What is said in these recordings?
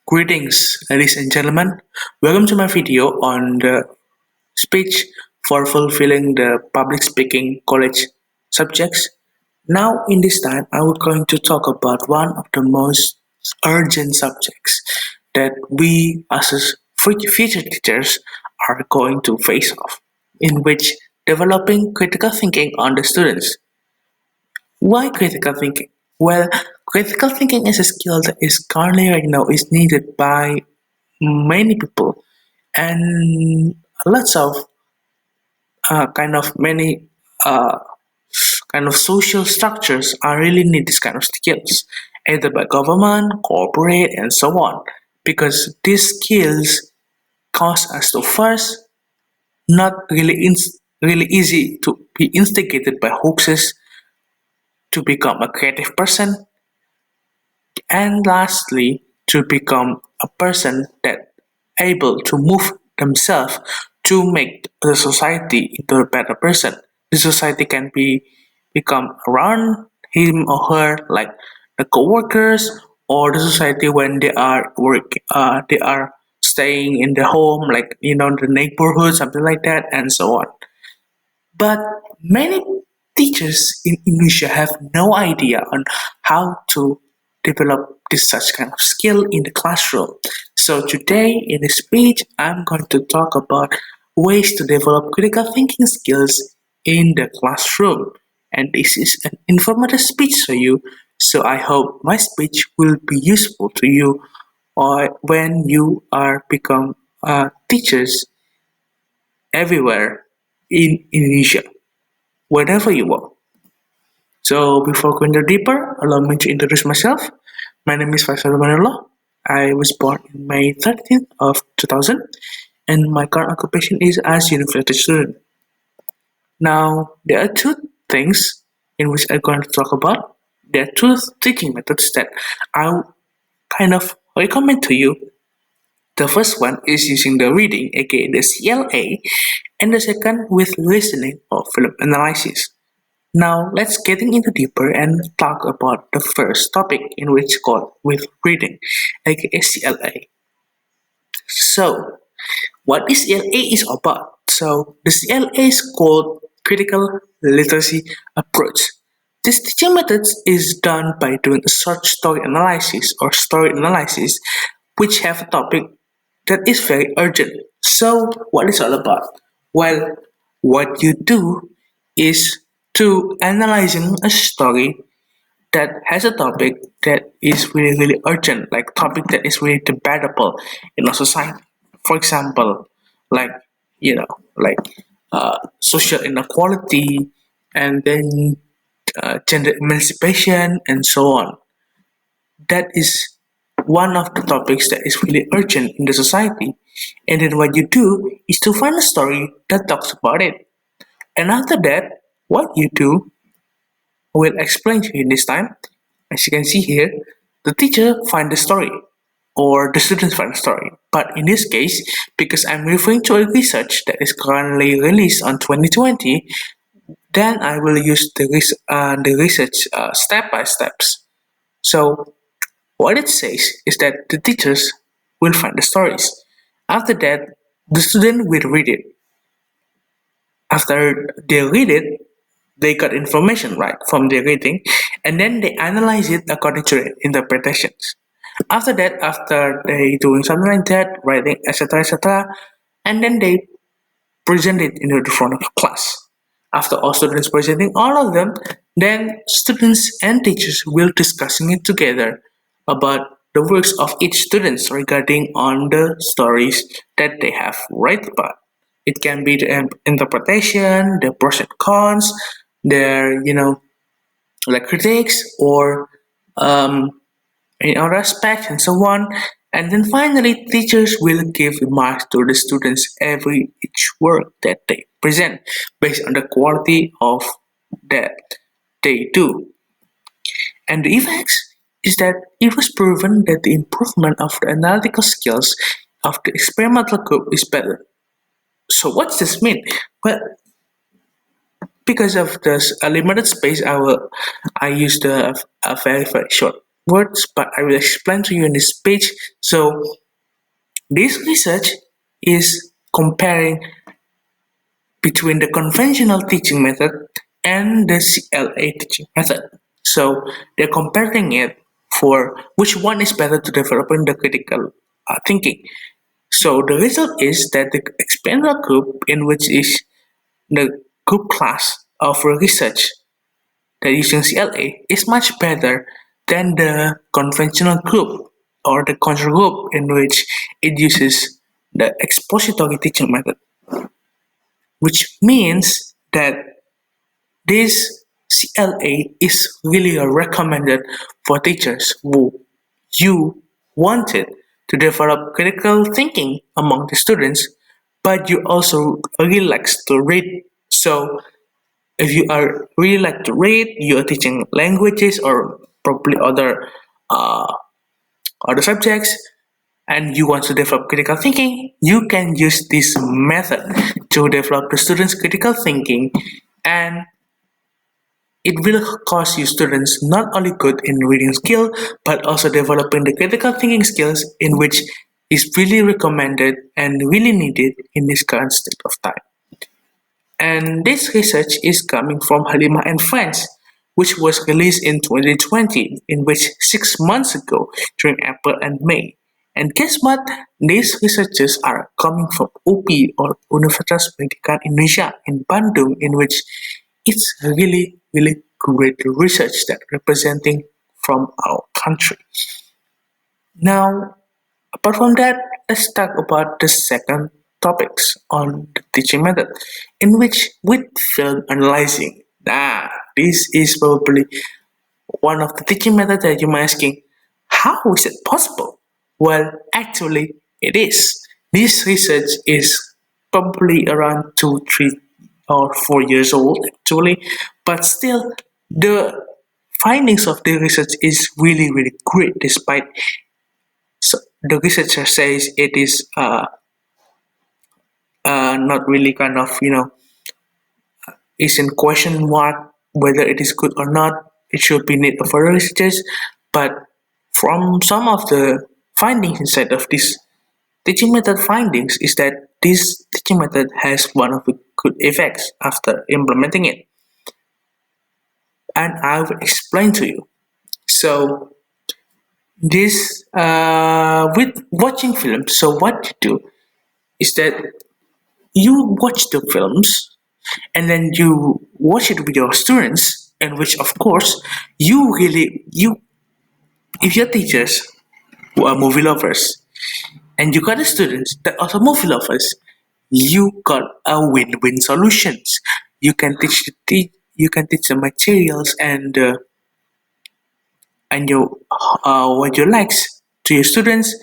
Greetings, ladies and gentlemen. Welcome to my video on the speech for fulfilling the public speaking college subjects. Now, in this time, I would going to talk about one of the most urgent subjects that we as future teachers are going to face off, in which developing critical thinking on the students. Why critical thinking? Well, critical thinking is a skill that is currently right now is needed by many people, and lots of kind of many uh, kind of social structures are really need this kind of skills, either by government, corporate, and so on, because these skills cause us to first not really easy to be instigated by hoaxes to become a creative person, and lastly, to become a person that able to move themselves to make the society into a better person. The society can be become around him or her like the co-workers, or the society when they are they are staying in the home, like the neighborhood, something like that, and so on. But many teachers in Indonesia have no idea on how to develop this such kind of skill in the classroom. So today in this speech, I'm going to talk about ways to develop critical thinking skills in the classroom. And this is an informative speech for you. So I hope my speech will be useful to you or when you are become teachers everywhere in Indonesia, wherever you are. So before going deeper, allow me to introduce myself. My name is Fairuz. I was born in May 13th of 2000, and my current occupation is as university student. Now, there are two things in which I'm going to talk about. There are two teaching methods that I kind of recommend to you. The first one is using the reading, aka the CLA, and the second with listening or film analysis. Now let's getting into deeper and talk about the first topic in which called with reading, aka CLA. So what this CLA is about? So the CLA is called critical literacy approach. This teaching method is done by doing a short story analysis or story analysis which have a topic that is very urgent. So what is all about? Well, what you do is to analyzing a story that has a topic that is really urgent, like topic that is really debatable in our society. For example, like like social inequality, and then gender emancipation, and so on. That is one of the topics that is really urgent in the society. And then what you do is to find a story that talks about it. And after that, what you do will explain to you this time. As you can see here, the teacher find the story or the students find the story. But in this case, because I'm referring to a research that is currently released on 2020, then I will use the research step by steps. So what it says is that the teachers will find the stories. After that, the student will read it. After they read it, they got information right from their reading, and then they analyze it according to their interpretations. After that, after they doing something like that, writing, etc., and then they present it in the front of the class. After all students presenting all of them, then students and teachers will discussing it together about the works of each students regarding on the stories that they have read about. It can be the interpretation, the pros and cons, their like critics or um, in other aspects and so on. And then finally, teachers will give marks to the students every each work that they present based on the quality of that they do. And the effects is that it was proven that the improvement of the analytical skills of the experimental group is better. So what's this mean? Well, because of this limited space, I use the very short. words, but I will explain to you in this page. So this research is comparing between the conventional teaching method and the CLA teaching method. So they're comparing it for which one is better to developing the critical thinking. So the result is that the experimental group, in which is the group class of research that using CLA, is much better than the conventional group or the control group in which it uses the expository teaching method, which means that this CLA is really recommended for teachers who you wanted to develop critical thinking among the students, but you also really likes to read. So if you are really like to read, you are teaching languages or probably uh, other subjects, and you want to develop critical thinking, you can use this method to develop the students' critical thinking, and it will cause you students not only good in reading skill, but also developing the critical thinking skills in which is really recommended and really needed in this current state of time. And this research is coming from Halima and Friends, which was released in 2020, in which 6 months ago during April and May. And guess what? These researchers are coming from UPI or Universitas Pendidikan Indonesia in Bandung, in which it's really, really great research that representing from our country. Now, apart from that, let's talk about the second topics on the teaching method, in which with film analyzing. This is probably one of the teaching methods that you might asking, how is it possible? Well, actually, it is. This research is probably around 2, 3, or 4 years old, actually, but still, the findings of the research is really, really great, despite the researcher says it is not really kind of is in question mark whether it is good or not. It should be need of further research, but from some of the findings inside of this teaching method findings is that this teaching method has one of the good effects after implementing it, and I will explain to you. So this with watching films, so what you do is that you watch the films and then you watch it with your students, in which of course you really you if your teachers who are movie lovers and you got the students that are also movie lovers, you got a win-win solutions. You can you can teach the materials and your what you likes to your students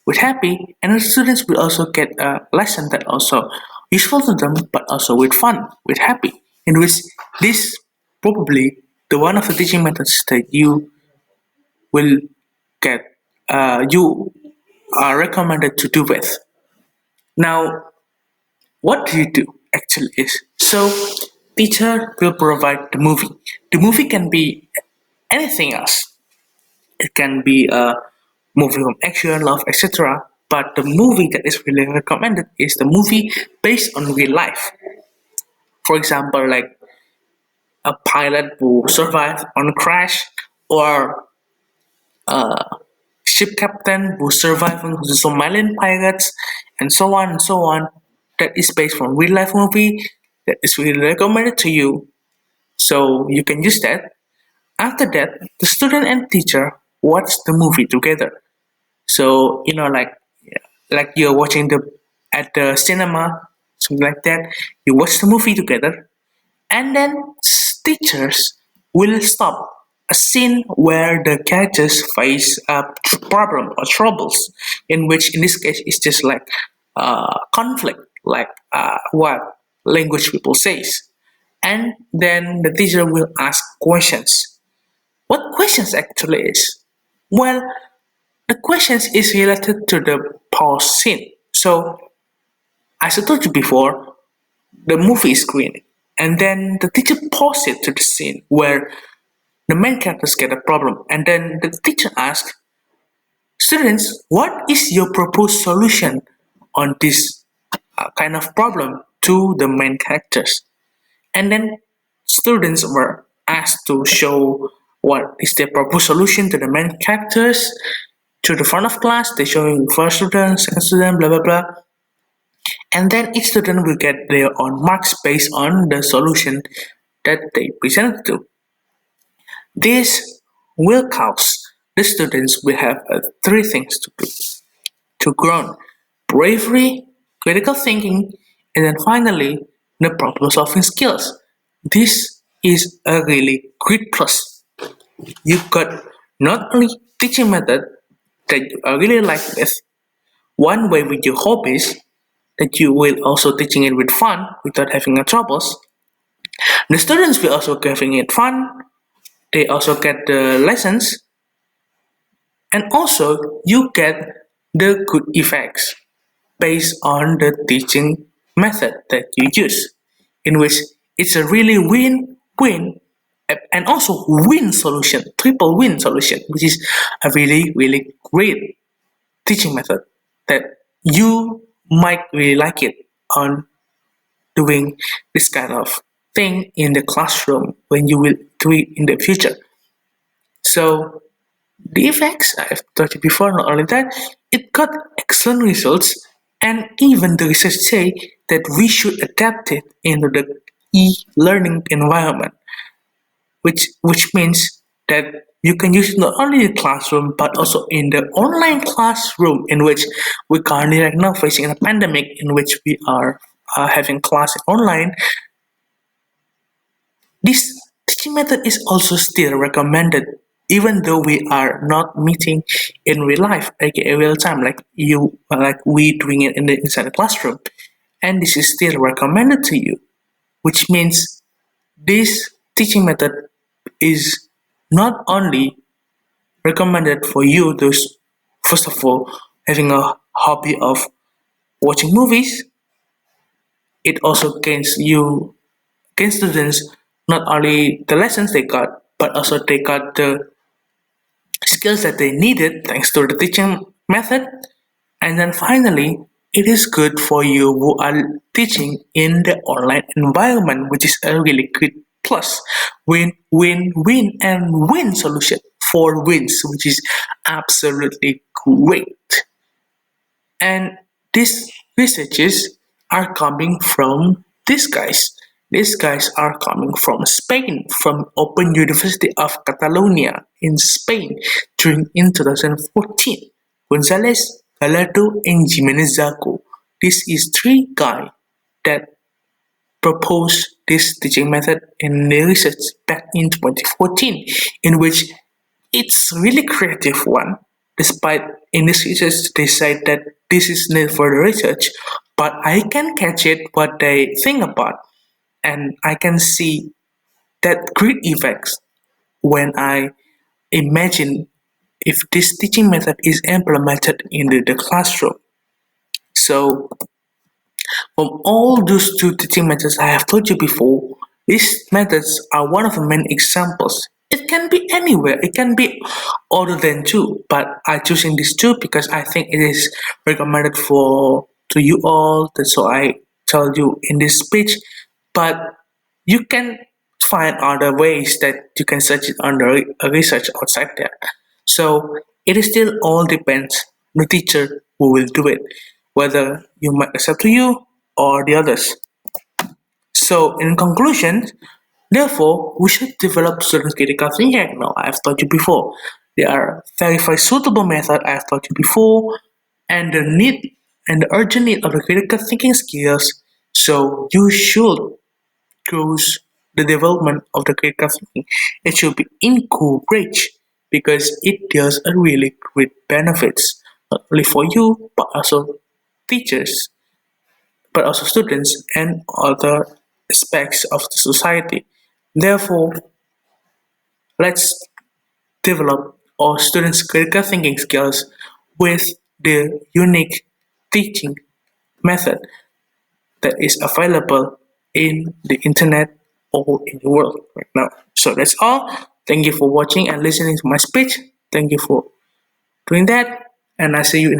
with happy, and the students will also get a lesson that also useful to them but also with fun, with happy, in which this probably the one of the teaching methods that you will get you are recommended to do with. Now what do you do actually is, so teacher will provide the movie can be anything else. It can be a movie from action, love, etc. But the movie that is really recommended is the movie based on real life. For example, like a pilot who survived on a crash, or a ship captain who survived on the Somalian pirates, and so on and so on. That is based on real life movie that is really recommended to you. So you can use that. After that, the student and teacher watch the movie together. So like you're watching the at the cinema, something like that. You watch the movie together, and then teachers will stop a scene where the characters face a problem or troubles, in which in this case it's just like conflict, like what language people says, and then the teacher will ask questions. What questions actually is? Well, the questions is related to the pause scene. So, as I told you before, the movie is screening, and then the teacher pauses it to the scene where the main characters get a problem, and then the teacher asks, students, what is your proposed solution on this kind of problem to the main characters? And then students were asked to show what is their proposed solution to the main characters to the front of class. They showing first student, second student, blah blah blah, and then each student will get their own marks based on the solution that they presented to. This will cause the students will have three things to do: to grow bravery, critical thinking, and then finally the problem solving skills. This is a really great plus. You got not only teaching method that you are really like with, one way with your hobbies, that you will also teaching it with fun without having a troubles. The students will also having it fun. They also get the lessons, and also you get the good effects based on the teaching method that you use, in which it's a really win-win and also win solution, triple win solution, which is a really, really great teaching method that you might really like it on doing this kind of thing in the classroom when you will do it in the future. So the effects I've told you before, not only that, it got excellent results, and even the research say that we should adapt it into the e-learning environment, which means that you can use it not only in the classroom but also in the online classroom, in which we currently right now facing a pandemic in which we are having class online. This teaching method is also still recommended even though we are not meeting in real life, like in real time, like we doing it in the inside the classroom. And this is still recommended to you, which means this teaching method is not only recommended for you those first of all having a hobby of watching movies, it also gains students not only the lessons they got, but also they got the skills that they needed thanks to the teaching method. And then finally, it is good for you who are teaching in the online environment, which is a really good plus. Win, win, win, and win solution. Four wins, which is absolutely great. And these researches are coming from these guys. These guys are coming from Spain, from Open University of Catalonia in Spain during in 2014. Gonzalez, Gallardo, and Jimenez Zaco. This is three guys that proposed this teaching method in the research back in 2014, in which it's really creative one. Despite in this research they said that this is need for the research, but I can catch it what they think about, and I can see that great effects when I imagine if this teaching method is implemented in the classroom. So from all those two teaching methods I have told you before, these methods are one of the main examples. It can be anywhere, it can be other than two, but I choosing these two because I think it is recommended for to you all. That's why I tell you in this speech. But you can find other ways that you can search it on the research outside there. So it is still all depends on the teacher who will do it, whether you might accept to you or the others. So in conclusion, therefore, we should develop student critical thinking. Now, I've told you before, there are very suitable method I've told you before, and the need and the urgent need of the critical thinking skills. So you should grows the development of the critical thinking. It should be encouraged because it does a really great benefits not only for you but also teachers, but also students and other aspects of the society. Therefore, let's develop our students' critical thinking skills with the unique teaching method that is available in the internet or in the world right now. So that's all. Thank you for watching and listening to my speech. Thank you for doing that, and I see you in